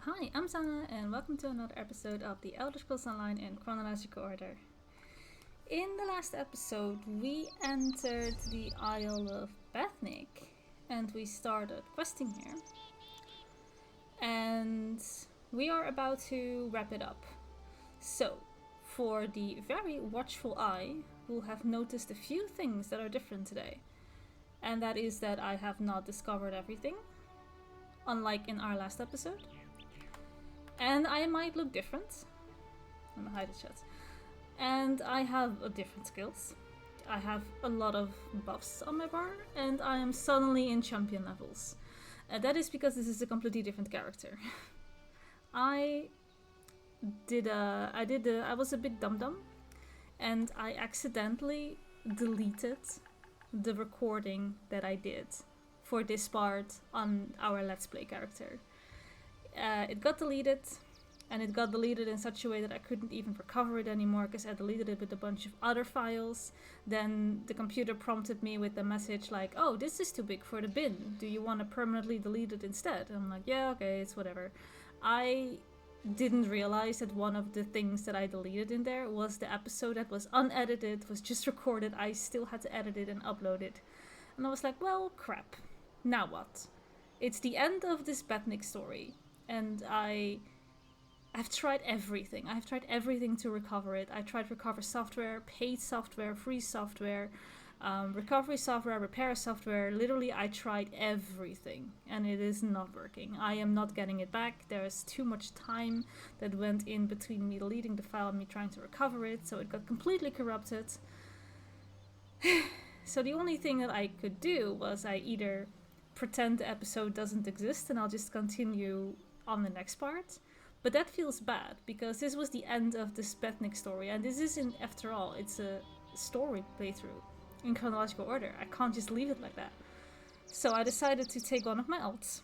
Hi, I'm Sana, and welcome to another episode of the Elder Scrolls Online in chronological order. In the last episode, we entered the Isle of Bethnic, and we started questing here. And we are about to wrap it up. So, for the very watchful eye, will have noticed a few things that are different today. And that is that I have not discovered everything, unlike in our last episode. And I might look different. I'm gonna hide the chat. And I have different skills. I have a lot of buffs on my bar, and I am suddenly in champion levels. That is because this is a completely different character. I was a bit dum-dum, and I accidentally deleted the recording that I did for this part on our Let's Play character. It got deleted, and it got deleted in such a way that I couldn't even recover it anymore because I deleted it with a bunch of other files. Then the computer prompted me with a message like, oh, this is too big for the bin. Do you want to permanently delete it instead? And I'm like, yeah, okay, it's whatever. I didn't realize that one of the things that I deleted in there was the episode that was unedited, was just recorded. I still had to edit it and upload it. And I was like, well, crap. Now what? It's the end of this Bethnic story. And I've tried everything. I've tried everything to recover it. I tried recover software, paid software, free software, recovery software, repair software. Literally, I tried everything, and it is not working. I am not getting it back. There is too much time that went in between me deleting the file and me trying to recover it, so it got completely corrupted. So the only thing that I could do was I either pretend the episode doesn't exist and I'll just continue on the next part. But that feels bad, because this was the end of the Spetnik story, and this isn't, after all, it's a story playthrough in chronological order. I can't just leave it like that. So I decided to take one of my alts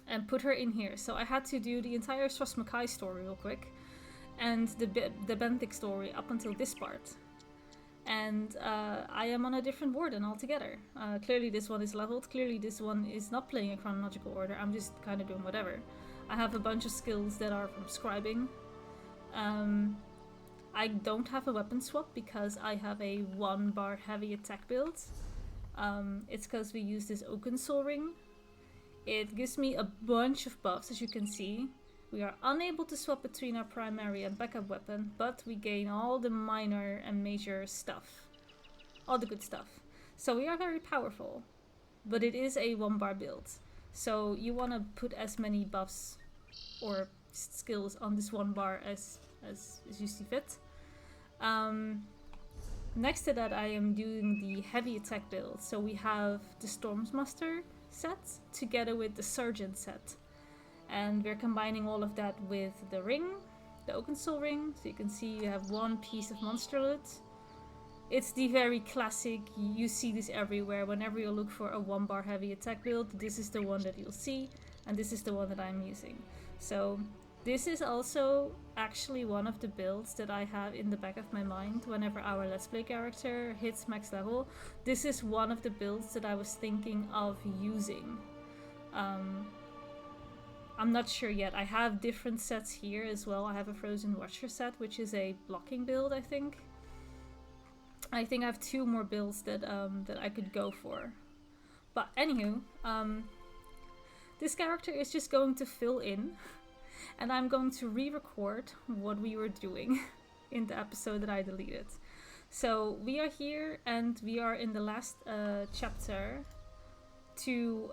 and put her in here. So I had to do the entire Sros Makai story real quick, and the Benthic story up until this part. And I am on a different warden altogether. Clearly this one is leveled, clearly this one is not playing in chronological order, I'm just kind of doing whatever. I have a bunch of skills that are from scribing. I don't have a weapon swap because I have a 1 bar heavy attack build. It's because we use this Oaken Soul Ring. It gives me a bunch of buffs, as you can see. We are unable to swap between our primary and backup weapon, but we gain all the minor and major stuff. All the good stuff. So we are very powerful, but it is a 1 bar build. So you want to put as many buffs or skills on this 1 bar as you see fit. Next to that, I am doing the heavy attack build. So we have the Stormsmaster set together with the Sergeant set. And we're combining all of that with the ring, the Oaken Soul Ring. So you can see you have 1 piece of monster loot. It's the very classic, you see this everywhere. Whenever you look for a 1 bar heavy attack build, this is the one that you'll see. And this is the one that I'm using. So this is also actually one of the builds that I have in the back of my mind whenever our Let's Play character hits max level. This is one of the builds that I was thinking of using. I'm not sure yet. I have different sets here as well. I have a Frozen Watcher set, which is a blocking build, I think. I think I have 2 more builds that I could go for. But anywho, this character is just going to fill in, and I'm going to re-record what we were doing in the episode that I deleted. So we are here, and we are in the last chapter to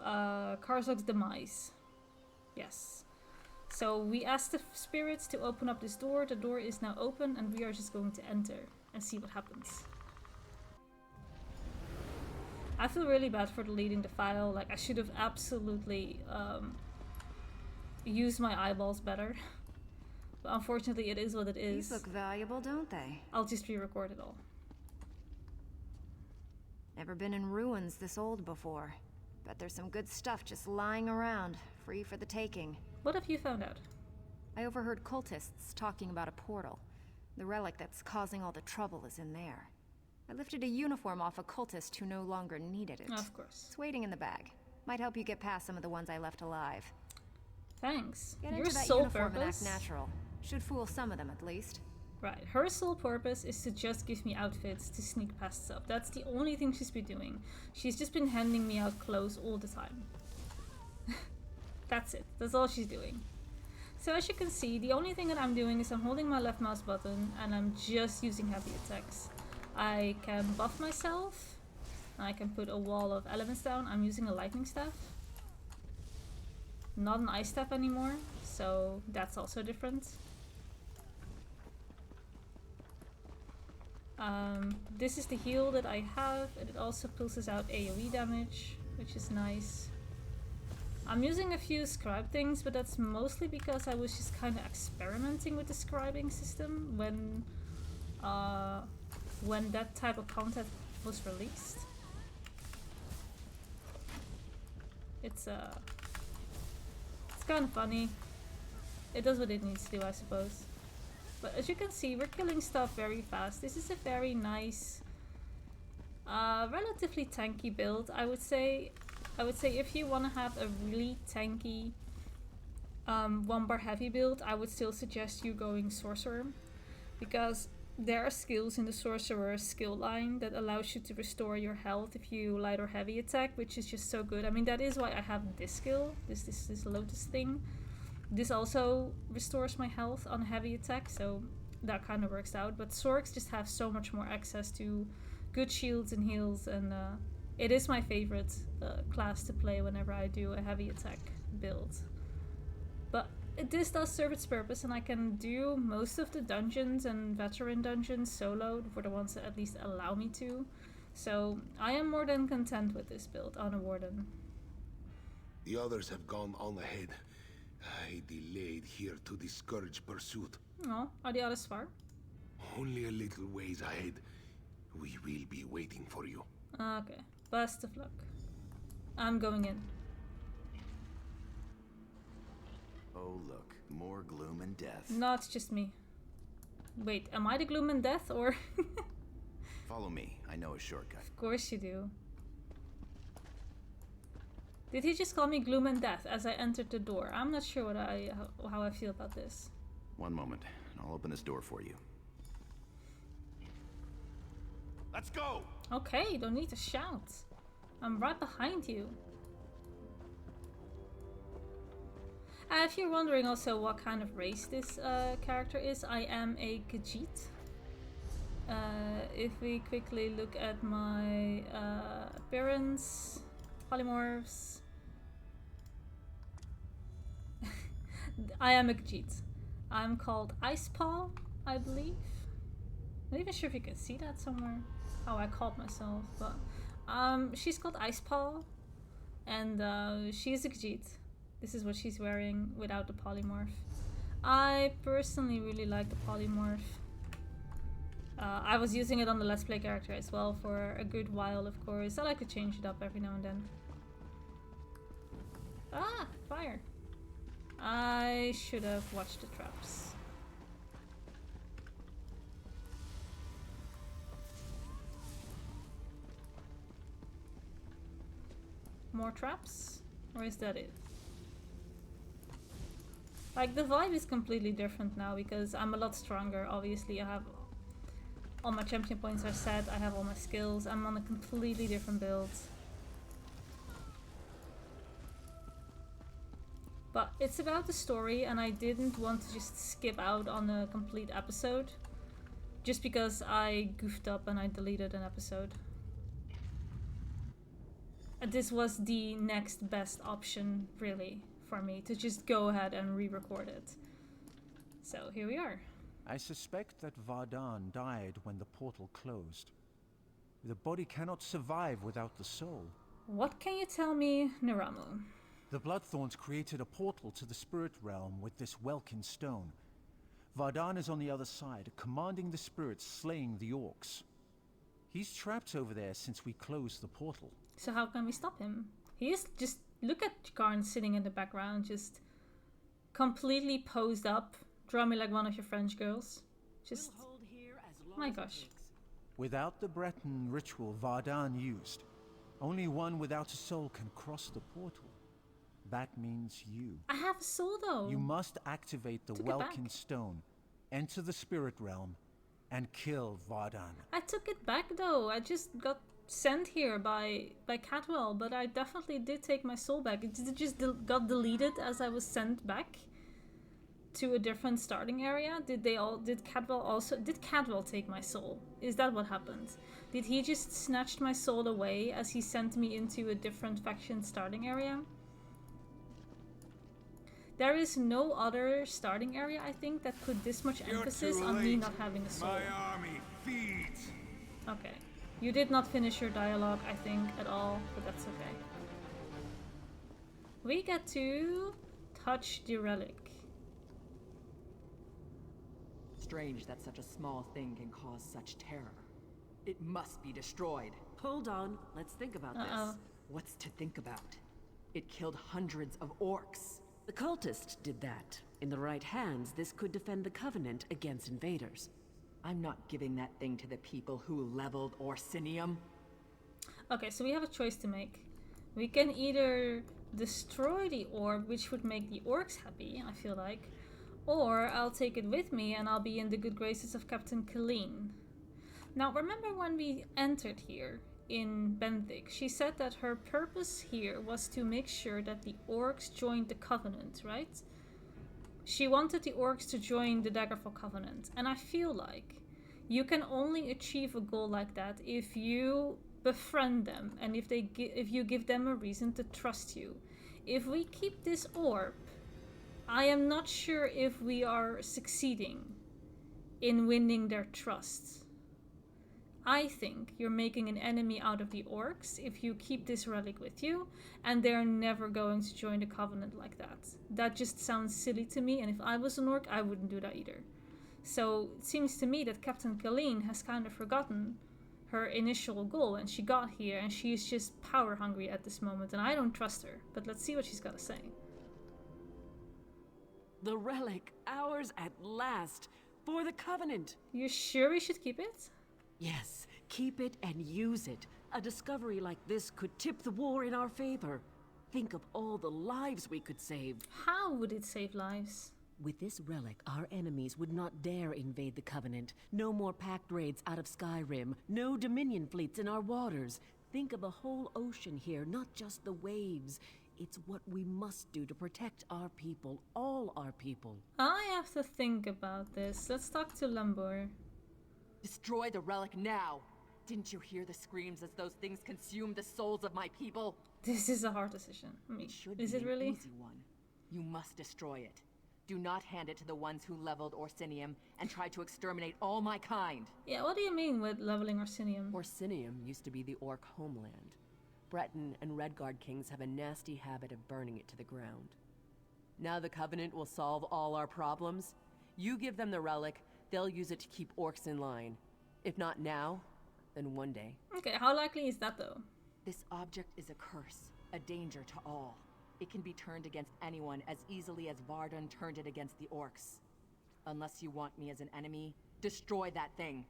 Karzok's demise. Yes. So we asked the spirits to open up this door. The door is now open, and we are just going to enter and see what happens. I feel really bad for deleting the file. Like, I should have absolutely used my eyeballs better. But unfortunately, it is what it is. These look valuable, don't they? I'll just re-record it all. Never been in ruins this old before. Bet there's some good stuff just lying around, free for the taking. What have you found out? I overheard cultists talking about a portal. The relic that's causing all the trouble is in there. I lifted a uniform off a cultist who no longer needed it. Of course. It's waiting in the bag. Might help you get past some of the ones I left alive. Thanks. Get Your into that sole uniform and act purpose... natural. Should fool some of them at least. Right, her sole purpose is to just give me outfits to sneak past stuff. That's the only thing she's been doing. She's just been handing me out clothes all the time. That's it. That's all she's doing. So as you can see, the only thing that I'm doing is I'm holding my left mouse button and I'm just using heavy attacks. I can buff myself. I can put a wall of elements down. I'm using a lightning staff. Not an ice staff anymore, so that's also different. This is the heal that I have, and it also pulses out AoE damage, which is nice. I'm using a few scribe things, but that's mostly because I was just kind of experimenting with the scribing system when that type of content was released. It's kind of funny. It does what it needs to do, I suppose. But as you can see, we're killing stuff very fast. This is a very nice, relatively tanky build, I would say. I would say if you want to have a really tanky 1-bar heavy build, I would still suggest you going Sorcerer. Because there are skills in the Sorcerer skill line that allows you to restore your health if you light or heavy attack, which is just so good. I mean, that is why I have this skill, this Lotus thing. This also restores my health on heavy attack, so that kind of works out. But Sorcs just have so much more access to good shields and heals, and it is my favorite class to play whenever I do a heavy attack build. But this does serve its purpose, and I can do most of the dungeons and veteran dungeons solo, for the ones that at least allow me to. So I am more than content with this build on a Warden. The others have gone on ahead. I delayed here to discourage pursuit. Oh, are the others far? Only a little ways ahead. We will be waiting for you. Okay, best of luck. I'm going in. Oh look, more gloom and death. No, it's just me. Wait, am I the gloom and death, or...? Follow me, I know a shortcut. Of course you do. Did he just call me gloom and death as I entered the door? I'm not sure how I feel about this. One moment, and I'll open this door for you. Let's go! Okay, don't need to shout. I'm right behind you. If you're wondering also what kind of race this character is, I am a Khajiit. If we quickly look at my appearance, polymorphs, I am a Khajiit. I'm called Icepaw, I believe. I'm not even sure if you can see that somewhere, how I called myself, but she's called Icepaw, and she's a Khajiit. This is what she's wearing without the polymorph. I personally really like the polymorph. I was using it on the Let's Play character as well for a good while, of course. I like to change it up every now and then. Ah, fire. I should have watched the traps. More traps? Or is that it? Like, the vibe is completely different now because I'm a lot stronger. Obviously, I have all my champion points are set, I have all my skills, I'm on a completely different build. But it's about the story, and I didn't want to just skip out on a complete episode just because I goofed up and I deleted an episode. And this was the next best option, really, for me to just go ahead and re-record it. So here we are. I suspect that Vardan died when the portal closed. The body cannot survive without the soul. What can you tell me, Naramu? The Bloodthorns created a portal to the spirit realm with this Welkin stone. Vardan is on the other side, commanding the spirits slaying the orcs. He's trapped over there since we closed the portal. So how can we stop him? He is just... Look at Karn sitting in the background, just completely posed up. Draw me like one of your French girls. Just... My gosh. Without the Breton ritual Vardan used, only one without a soul can cross the portal. that means you. I have a soul though. You must activate the Took it back. Welkin Stone, enter the spirit realm, and kill Vardan. I took it back though. I just got sent here by Catwell, but I definitely did take my soul back. It just got deleted as I was sent back to a different starting area. Did Catwell take my soul? Is that what happened? Did he just snatch my soul away as he sent me into a different faction starting area? There is no other starting area, I think, that put this much emphasis on me not having a soul. My army feeds. Okay. You did not finish your dialogue, I think, at all, but that's okay. We get to touch the relic. Strange that such a small thing can cause such terror. It must be destroyed. Hold on, let's think about this. What's to think about? It killed hundreds of orcs. The cultist did that. In the right hands, this could defend the Covenant against invaders. I'm not giving that thing to the people who leveled Orsinium. Okay, so we have a choice to make. We can either destroy the orb, which would make the orcs happy, I feel like, or I'll take it with me and I'll be in the good graces of Captain Colleen. Now, remember when we entered here in Benthic, she said that her purpose here was to make sure that the orcs joined the Covenant, right? She wanted the orcs to join the Daggerfall Covenant, and I feel like you can only achieve a goal like that if you befriend them and if you give them a reason to trust you. If we keep this orb, I am not sure if we are succeeding in winning their trust. I think you're making an enemy out of the orcs if you keep this relic with you, and they're never going to join the Covenant like that. That just sounds silly to me, and if I was an orc, I wouldn't do that either. So it seems to me that Captain Colleen has kind of forgotten her initial goal, and she got here, and she's just power hungry at this moment, and I don't trust her. But let's see what she's got to say. The relic, ours at last, for the Covenant. You sure we should keep it? Yes, keep it and use it. A discovery like this could tip the war in our favor. Think of all the lives we could save. How would it save lives? With this relic, our enemies would not dare invade the Covenant. No more pact raids out of Skyrim. No Dominion fleets in our waters. Think of a whole ocean here, not just the waves. It's what we must do to protect our people, all our people. I have to think about this. Let's talk to Lambur. Destroy the relic now! Didn't you hear the screams as those things consumed the souls of my people? This is a hard decision. I mean, is it really? An easy one. You must destroy it. Do not hand it to the ones who leveled Orsinium and tried to exterminate all my kind. Yeah, what do you mean with leveling Orsinium? Orsinium used to be the orc homeland. Breton and Redguard kings have a nasty habit of burning it to the ground. Now the Covenant will solve all our problems. You give them the relic, they'll use it to keep orcs in line. If not now, then one day. Okay, how likely is that though? This object is a curse, a danger to all. It can be turned against anyone as easily as Vardan turned it against the orcs. Unless you want me as an enemy, destroy that thing.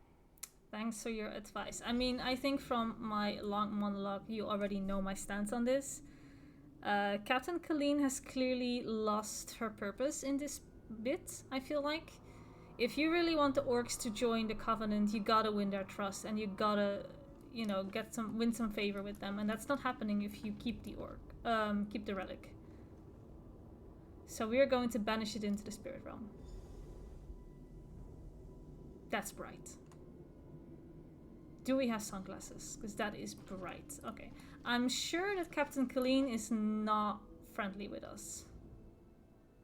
Thanks for your advice. I mean, I think from my long monologue, you already know my stance on this. Captain Colleen has clearly lost her purpose in this bit, I feel like. If you really want the orcs to join the Covenant, you gotta win their trust, and you gotta, you know, win some favor with them, and that's not happening if you keep the keep the relic. So we are going to banish it into the spirit realm. That's bright. Do we have sunglasses? Because that is bright. Okay. I'm sure that Captain Colleen is not friendly with us.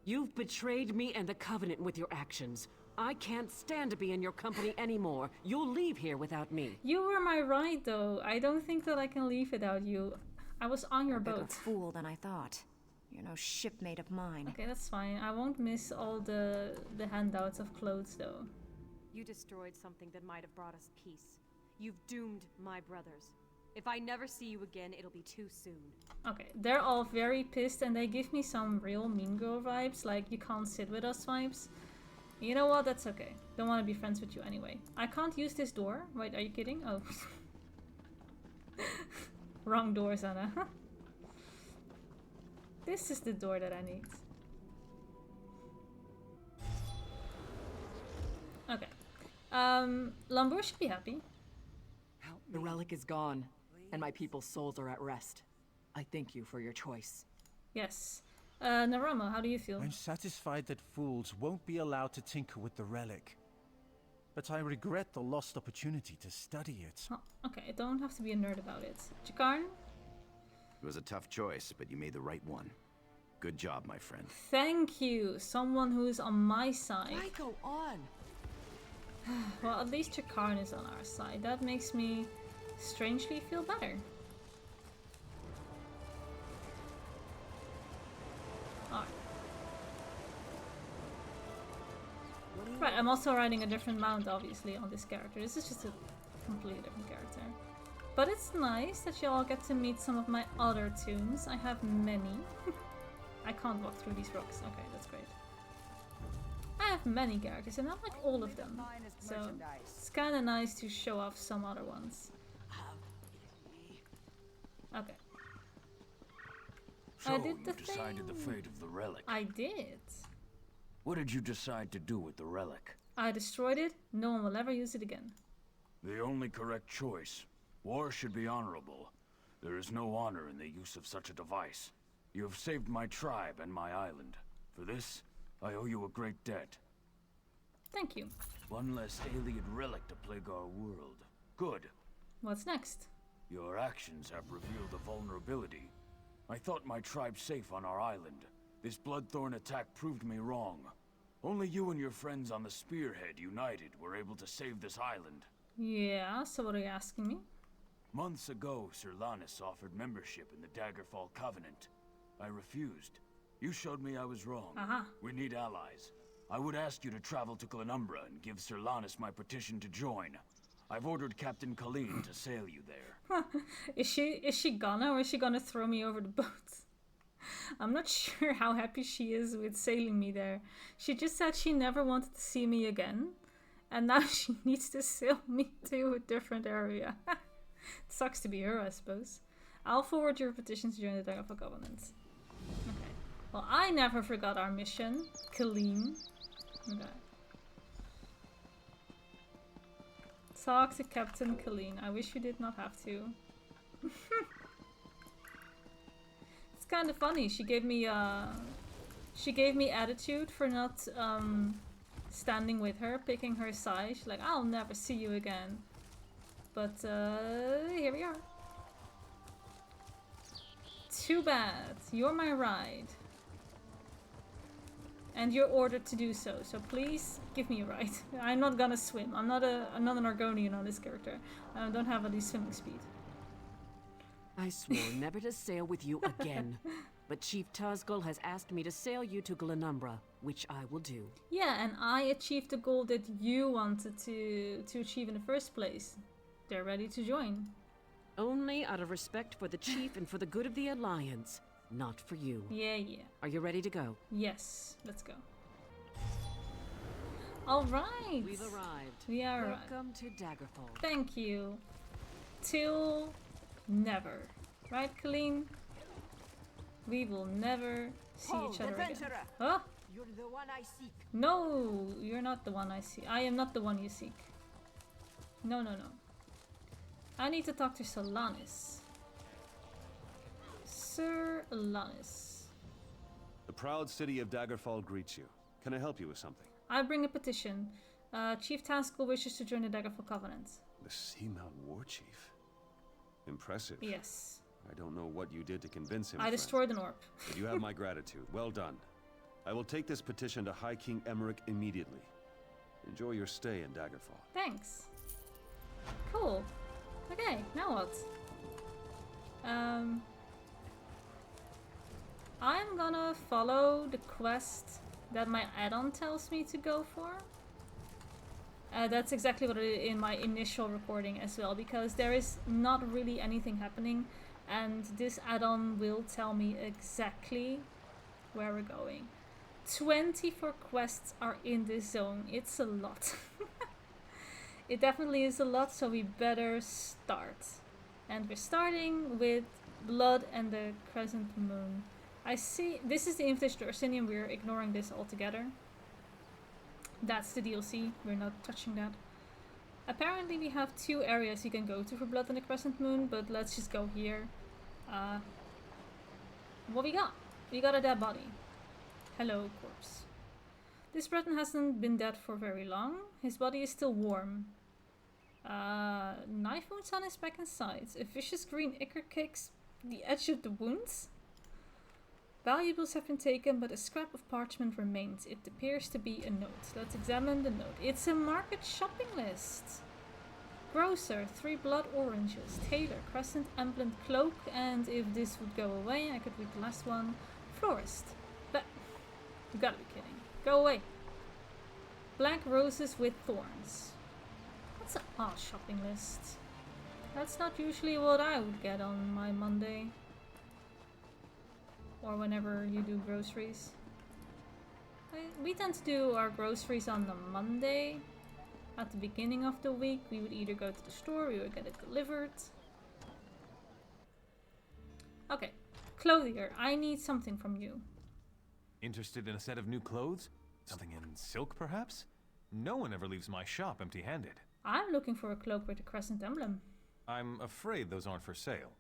You've betrayed me and the Covenant with your actions. I can't stand to be in your company anymore. You'll leave here without me. You were my ride, though. I don't think that I can leave without you. I was on your Bigger boat. fool than I thought. You're no shipmate of mine. Okay, that's fine. I won't miss all the handouts of clothes, though. You destroyed something that might have brought us peace. You've doomed my brothers. If I never see you again, it'll be too soon. Okay, they're all very pissed, and they give me some real Mean Girl vibes, like you can't sit with us vibes. You know what? That's okay. Don't want to be friends with you anyway. I can't use this door. Wait, are you kidding? Oh. Wrong door, Sana. This is the door that I need. Okay. Lambour should be happy. The relic is gone, and my people's souls are at rest. I thank you for your choice. Yes. Naramo, how do you feel? I'm satisfied that fools won't be allowed to tinker with the relic. But I regret the lost opportunity to study it. Oh, okay, don't have to be a nerd about it. Jakarn? It was a tough choice, but you made the right one. Good job, my friend. Thank you, someone who's on my side. Why go on? Well, at least Jakarn is on our side. That makes me strangely feel better. Alright. Right, I'm also riding a different mount, obviously, on this character. This is just a completely different character. But it's nice that you all get to meet some of my other toons. I have many. I can't walk through these rocks. Okay, that's great. I have many characters, and not like all of them. So it's kind of nice to show off some other ones. Okay. So I did you the decided the thing. fate of the relic. I did. What did you decide to do with the relic? I destroyed it. No one will ever use it again. The only correct choice. War should be honorable. There is no honor in the use of such a device. You have saved my tribe and my island. For this, I owe you a great debt. Thank you. One less alien relic to plague our world. Good. What's next? Your actions have revealed a vulnerability. I thought my tribe safe on our island. This Bloodthorn attack proved me wrong. Only you and your friends on the Spearhead united were able to save this island. Yeah, so what are you asking me? Months ago, Sir Lannis offered membership in the Daggerfall Covenant. I refused. You showed me I was wrong. Aha. We need allies. I would ask you to travel to Glenumbra and give Sir Lannis my petition to join. I've ordered Captain Colleen to sail you there. Is she gonna, or is she gonna throw me over the boat? I'm not sure how happy she is with sailing me there. She just said she never wanted to see me again, and now she needs to sail me to a different area. Sucks to be her, I suppose. I'll forward your petition to join the Daggerfall Covenant. Okay. Well, I never forgot our mission. Colleen. Okay. Talk to Captain Colleen. I wish you did not have to. It's kind of funny. She gave me attitude for not standing with her, picking her side. She's like, I'll never see you again. But here we are. Too bad. You're my ride. And you're ordered to do so. So please give me a ride. I'm not gonna swim. I'm not an Argonian on this character. I don't have any swimming speed. I swore never to sail with you again. But Chief Tazgul has asked me to sail you to Glenumbra, which I will do. Yeah, and I achieved the goal that you wanted to achieve in the first place. They're ready to join. Only out of respect for the Chief and for the good of the Alliance. Not for you. Yeah, yeah. Are you ready to go? Yes, let's go. Alright. We've arrived. We are Welcome to Daggerfall. Thank you. Till never. Right, Colleen? We will never see each other again. Huh? You're the one I seek. No, you're not the one I seek. I am not the one you seek. No, no, no. I need to talk to Sir Lannis. Sir Lannis. The proud city of Daggerfall greets you. Can I help you with something? I bring a petition. Chief Tazgul wishes to join the Daggerfall Covenant. The Seamount War Chief. Impressive. Yes. I don't know what you did to convince him. I destroyed an orb. But you have my gratitude. Well done. I will take this petition to High King Emmerich immediately. Enjoy your stay in Daggerfall. Thanks. Cool. Okay, now what? I'm gonna follow the quest that my add-on tells me to go for. That's exactly what I did in my initial recording as well, because there is not really anything happening, and this add-on will tell me exactly where we're going. 24 quests are in this zone. It's a lot. It definitely is a lot, so we better start. And we're starting with Blood and the Crescent Moon. I see. This is the Invitation to Ursinium. We're ignoring this altogether. That's the DLC. We're not touching that. Apparently we have 2 areas you can go to for Blood on the Crescent Moon, but let's just go here. What we got? We got a dead body. Hello, corpse. This Breton hasn't been dead for very long. His body is still warm. Knife wounds on his back and sides. A vicious green ichor cakes the edge of the wounds. Valuables have been taken, but a scrap of parchment remains. It appears to be a note. Let's examine the note. It's a market shopping list. Grocer, 3 blood oranges. Tailor, crescent emblem cloak. And if this would go away, I could read the last one. Florist. You gotta be kidding. Go away. Black roses with thorns. That's an odd shopping list. That's not usually what I would get on my Monday. Or whenever you do groceries. We tend to do our groceries on the Monday. At the beginning of the week, we would either go to the store, we would get it delivered. Okay, clothier, I need something from you. Interested in a set of new clothes? Something in silk, perhaps? No one ever leaves my shop empty-handed. I'm looking for a cloak with a crescent emblem. I'm afraid those aren't for sale.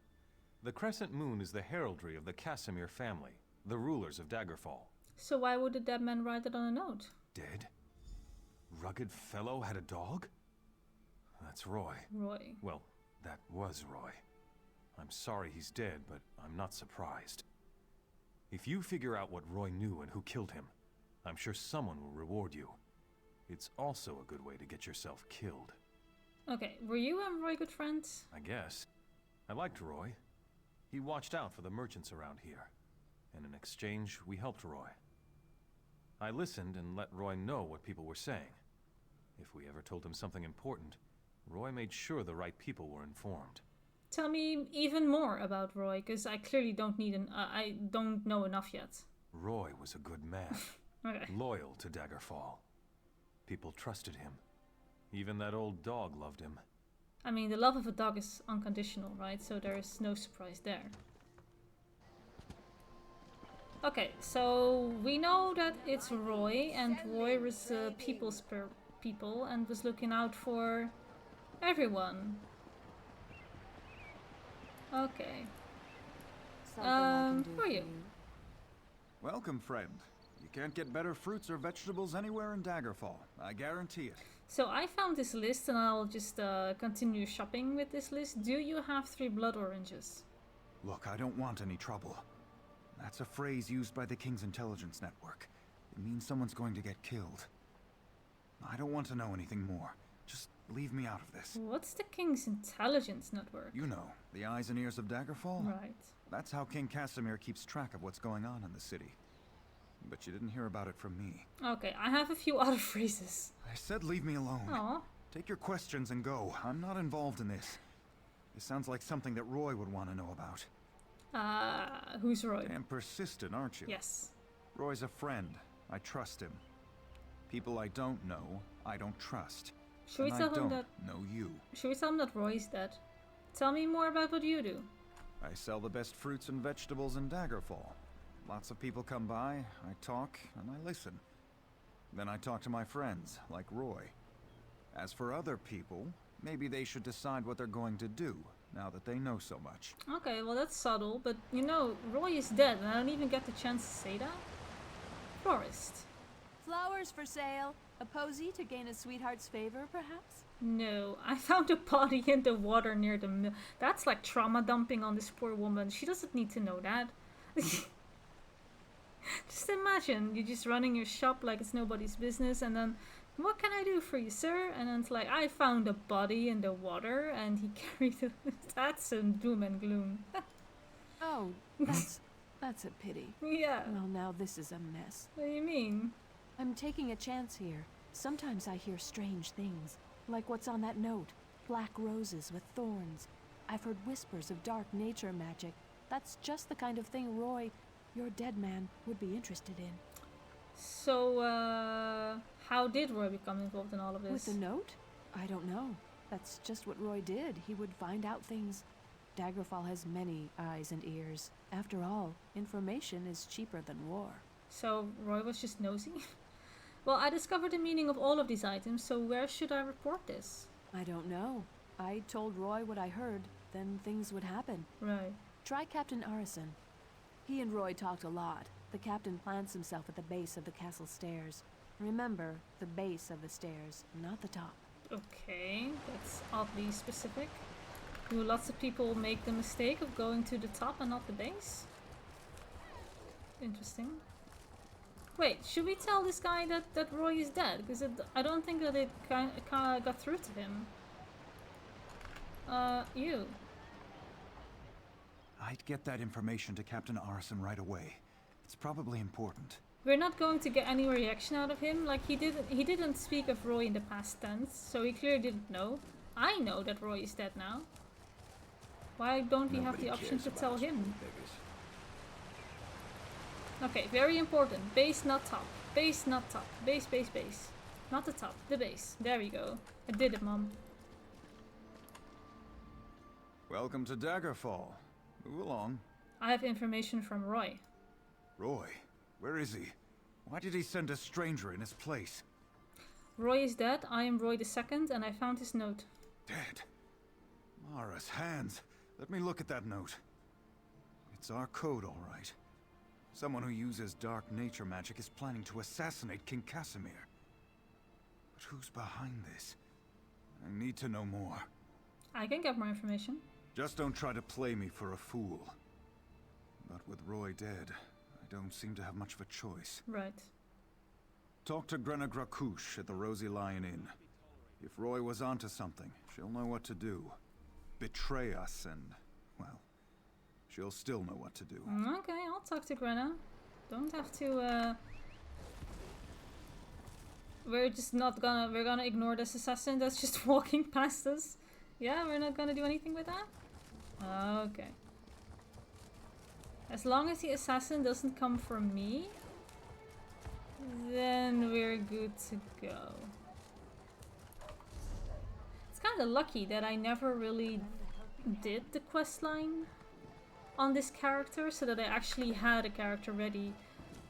The Crescent Moon is the heraldry of the Casimir family, the rulers of Daggerfall. So why would the dead man write it on a note? Dead? Rugged fellow had a dog? That's Roy. Roy. Well, that was Roy. I'm sorry he's dead, but I'm not surprised. If you figure out what Roy knew and who killed him, I'm sure someone will reward you. It's also a good way to get yourself killed. Okay, were you and Roy good friends? I guess. I liked Roy. He watched out for the merchants around here, and in exchange, we helped Roy. I listened and let Roy know what people were saying. If we ever told him something important, Roy made sure the right people were informed. Tell me even more about Roy, because I clearly don't need I don't know enough yet. Roy was a good man. Okay. Loyal to Daggerfall. People trusted him. Even that old dog loved him. I mean, the love of a dog is unconditional, right? So there is no surprise there. Okay, so we know that it's Roy, and Roy was people's people and was looking out for everyone. Okay. Who are you? Welcome, friend. You can't get better fruits or vegetables anywhere in Daggerfall. I guarantee it. So I found this list and I'll just continue shopping with this list. Do you have 3 blood oranges? Look, I don't want any trouble. That's a phrase used by the King's intelligence network. It means someone's going to get killed. I don't want to know anything more. Just leave me out of this. What's the King's intelligence network? You know, the eyes and ears of Daggerfall? Right. That's how King Casimir keeps track of what's going on in the city. But you didn't hear about it from me. Okay, I have a few other phrases. I said leave me alone. Aw. Take your questions and go. I'm not involved in this. This sounds like something that Roy would want to know about. Who's Roy? Damn persistent, aren't you? Yes. Roy's a friend. I trust him. People I don't know, I don't trust. Should we tell him that... know you. Should we tell him that Roy's dead? Tell me more about what you do. I sell the best fruits and vegetables in Daggerfall. Lots of people come by, I talk, and I listen. Then I talk to my friends, like Roy. As for other people, maybe they should decide what they're going to do, now that they know so much. Okay, well that's subtle, but you know, Roy is dead, and I don't even get the chance to say that. Florist. Flowers for sale. A posy to gain a sweetheart's favor, perhaps? No, I found a body in the water near the mill. That's like trauma dumping on this poor woman. She doesn't need to know that. Just imagine, you're just running your shop like it's nobody's business, and then, what can I do for you, sir? And then it's like, I found a body in the water, and he carried it. That's some doom and gloom. Oh, that's a pity. Yeah. Well, now this is a mess. What do you mean? I'm taking a chance here. Sometimes I hear strange things, like what's on that note. Black roses with thorns. I've heard whispers of dark nature magic. That's just the kind of thing Roy, your dead man, would be interested in. So, how did Roy become involved in all of this? With the note? I don't know. That's just what Roy did. He would find out things Daggerfall has many eyes and ears. After all, information is cheaper than war. So Roy was just nosy? Well, I discovered the meaning of all of these items, so where should I report this? I don't know. I told Roy what I heard, then things would happen. Right. Try Captain Arison. He and Roy talked a lot. The captain plants himself at the base of the castle stairs. Remember, the base of the stairs, not the top. Okay, that's oddly specific. Do lots of people make the mistake of going to the top and not the base? Interesting. Wait, should we tell this guy that Roy is dead? Because I don't think that it kind of got through to him. You. I'd get that information to Captain Arison right away. It's probably important. We're not going to get any reaction out of him. Like, he didn't speak of Roy in the past tense, so he clearly didn't know. I know that Roy is dead now. Why don't we have the option to tell him? Okay, very important. Base, not top. Base, not top. Base, base, base. Not the top, the base. There we go. I did it, Mom. Welcome to Daggerfall. Move along. I have information from Roy. Roy? Where is he? Why did he send a stranger in his place? Roy is dead. I am Roy II, and I found his note. Dead? Mara's hands. Let me look at that note. It's our code, all right. Someone who uses dark nature magic is planning to assassinate King Casimir. But who's behind this? I need to know more. I can get more information. Just don't try to play me for a fool. But with Roy dead, I don't seem to have much of a choice. Right. Talk to Grenna Grakush at the Rosy Lion Inn. If Roy was onto something, she'll know what to do. Betray us and, well, she'll still know what to do. Okay, I'll talk to Grenna. Don't have to, we're gonna ignore this assassin that's just walking past us. Yeah, we're not gonna do anything with that? Okay. As long as the assassin doesn't come from me, then we're good to go. It's kind of lucky that I never really did the questline on this character, so that I actually had a character ready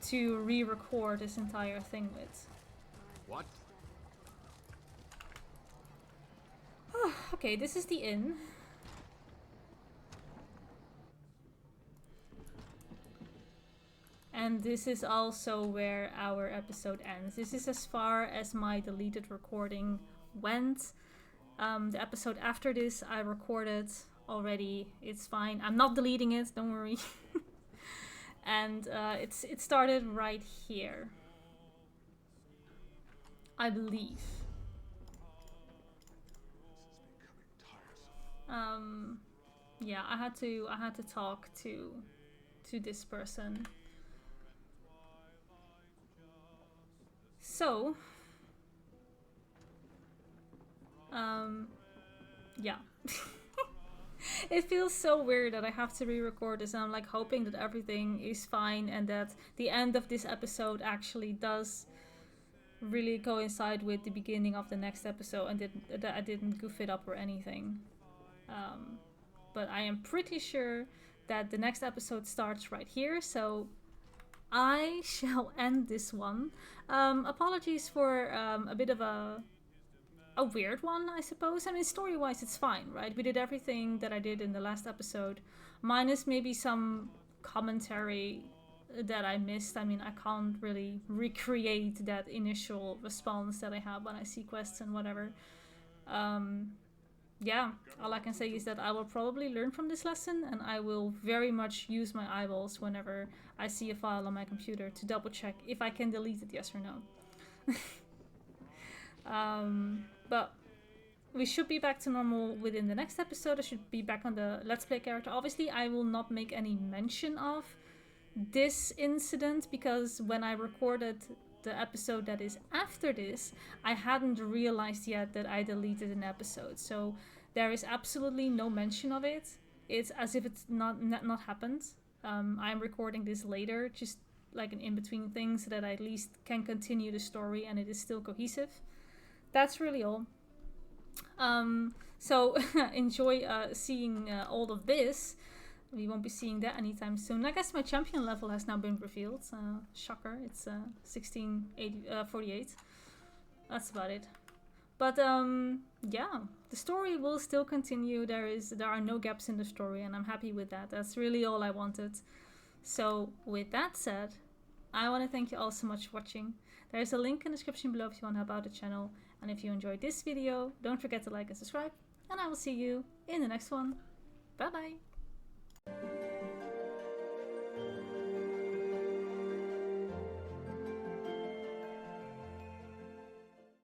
to re-record this entire thing with. What? Okay, this is the inn. And this is also where our episode ends. This is as far as my deleted recording went. The episode after this I recorded already. It's fine. I'm not deleting it, don't worry. And it started right here, I believe. Yeah, I had to talk to this person. So, yeah. It feels so weird that I have to re-record this, and I'm like hoping that everything is fine and that the end of this episode actually does really coincide with the beginning of the next episode, and that I didn't goof it up or anything. But I am pretty sure that the next episode starts right here, so I shall end this one. Apologies for a bit of a weird one, I suppose. I mean, story-wise, it's fine, right? We did everything that I did in the last episode, minus maybe some commentary that I missed. I mean, I can't really recreate that initial response that I have when I see quests and whatever. Yeah, all I can say is that I will probably learn from this lesson, and I will very much use my eyeballs whenever I see a file on my computer to double check if I can delete it, yes or no. But we should be back to normal within the next episode. I should be back on the Let's Play character. Obviously, I will not make any mention of this incident, because when I recorded the episode that is after this, I hadn't realized yet that I deleted an episode. So there is absolutely no mention of it. It's as if it's not happened. I'm recording this later, just like an in-between thing, so that I at least can continue the story and it is still cohesive. That's really all. So enjoy seeing all of this. We won't be seeing that anytime soon. I guess my champion level has now been revealed. Shocker, it's 1648. That's about it. But yeah, the story will still continue. There are no gaps in the story, and I'm happy with that. That's really all I wanted. So with that said, I want to thank you all so much for watching. There is a link in the description below if you want to help out the channel. And if you enjoyed this video, don't forget to like and subscribe. And I will see you in the next one. Bye bye.